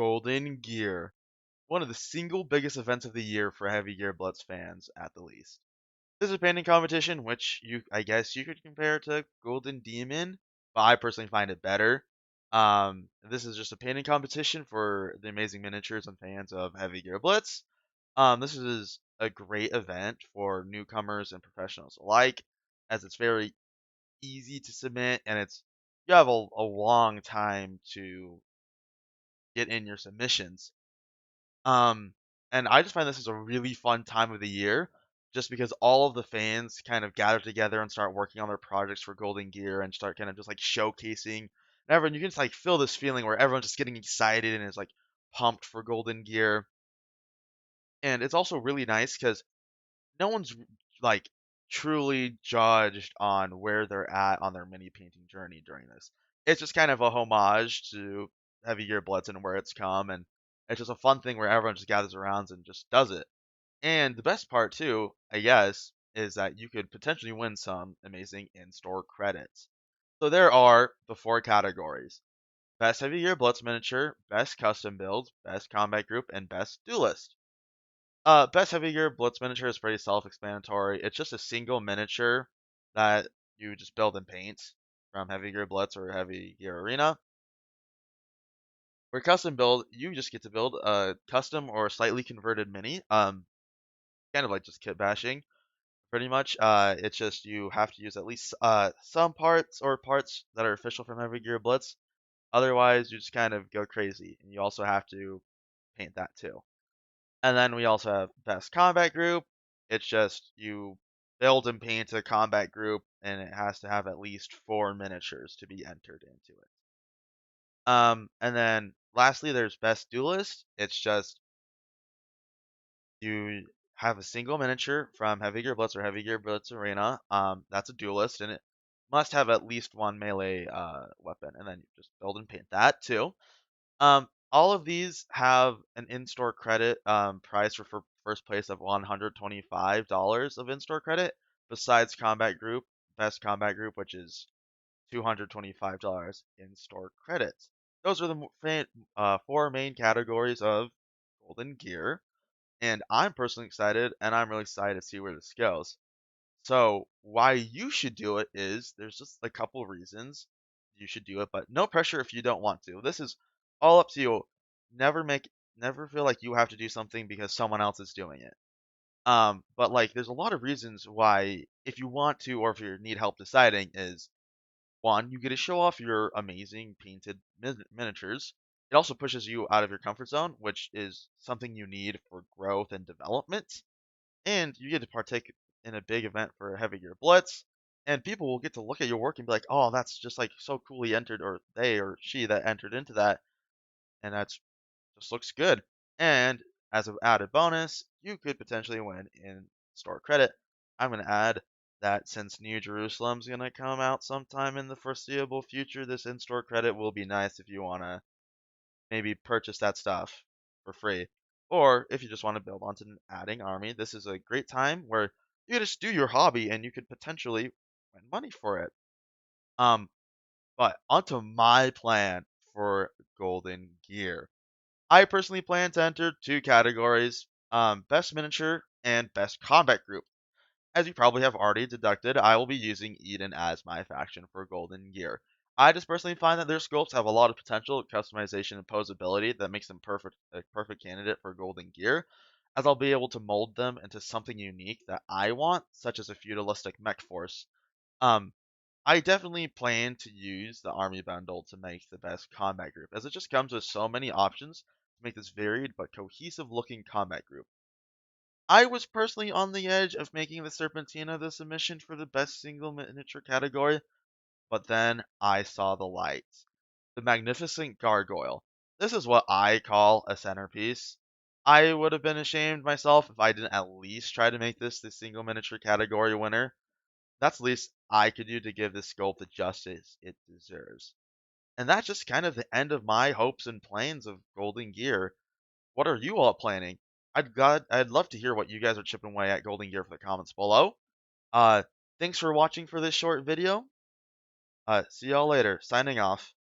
Golden Gear, one of the single biggest events of the year for heavy Gear Blitz fans, at the least. This is a painting competition, which I guess you could compare to Golden Demon, but I personally find it better. This is just a painting competition for the amazing miniatures and fans of heavy Gear Blitz. This is a great event for newcomers and professionals alike, as it's very easy to submit and you have a long time to get in your submissions. Um, and I just find this is a really fun time of the year, just because all of the fans kind of gather together and start working on their projects for Golden Gear and start kind of just like showcasing. And everyone, you can just like feel this feeling where everyone's just getting excited and is like pumped for Golden Gear. And it's also really nice because no one's like truly judged on where they're at on their mini painting journey during this. It's just kind of a homage to Heavy Gear Blitz and where it's come, and it's just a fun thing where everyone just gathers around and just does it. And the best part too, I guess, is that you could potentially win some amazing in-store credits. So there are the four categories: Best Heavy Gear Blitz Miniature, Best Custom Build, Best Combat Group, and Best Duelist. Best Heavy Gear Blitz miniature is pretty self-explanatory. It's just a single miniature that you just build and paint from Heavy Gear Blitz or Heavy Gear Arena. For custom build, you just get to build a custom or slightly converted mini. Kind of like just kit bashing, pretty much. It's just you have to use at least some parts or parts that are official from Heavy Gear Blitz. Otherwise, you just kind of go crazy, and you also have to paint that too. And then we also have Best Combat Group. It's just you build and paint a combat group, and it has to have at least 4 miniatures to be entered into it. And then lastly, there's Best Duelist. It's just you have a single miniature from Heavy Gear Blitz or Heavy Gear Blitz Arena. That's a duelist, and it must have at least one melee weapon, and then you just build and paint that too. All of these have an in-store credit prize for first place of $125 of in-store credit, besides Combat Group, Best Combat Group, which is $225 in-store credits. Those are the four main categories of Golden Gear, and I'm personally excited, and I'm really excited to see where this goes. So why you should do it is there's just a couple reasons you should do it, but no pressure if you don't want to. This is all up to you. Never feel like you have to do something because someone else is doing it. But like there's a lot of reasons why if you want to or if you need help deciding is one, you get to show off your amazing painted miniatures. It also pushes you out of your comfort zone, which is something you need for growth and development, and you get to partake in a big event for Heavy Gear Blitz, and people will get to look at your work and be like, "Oh, that's just like so cool he entered, or they or she that entered into that, and that's just looks good." And as an added bonus, you could potentially win in store credit. I'm gonna add that since New Jerusalem's gonna come out sometime in the foreseeable future, this in-store credit will be nice if you wanna maybe purchase that stuff for free. Or if you just want to build onto an adding army, this is a great time where you just do your hobby and you could potentially win money for it. Um, but onto my plan for Golden Gear. I personally plan to enter two categories, Best Miniature and Best Combat Group. As you probably have already deducted, I will be using Eden as my faction for Golden Gear. I just personally find that their sculpts have a lot of potential, customization, and posability that makes them a perfect candidate for Golden Gear, as I'll be able to mold them into something unique that I want, such as a feudalistic mech force. Um, I definitely plan to use the army bundle to make the best combat group, as it just comes with so many options to make this varied but cohesive looking combat group. I was personally on the edge of making the Serpentina the submission for the best single miniature category, but then I saw the light. The magnificent gargoyle. This is what I call a centerpiece. I would have been ashamed myself if I didn't at least try to make this the single miniature category winner. That's the least I could do to give this sculpt the justice it deserves. And that's just kind of the end of my hopes and plans of Golden Gear. What are you all planning? I'd love to hear what you guys are chipping away at Golden Gear for the comments below. Uh, Thanks for watching for this short video. See y'all later. Signing off.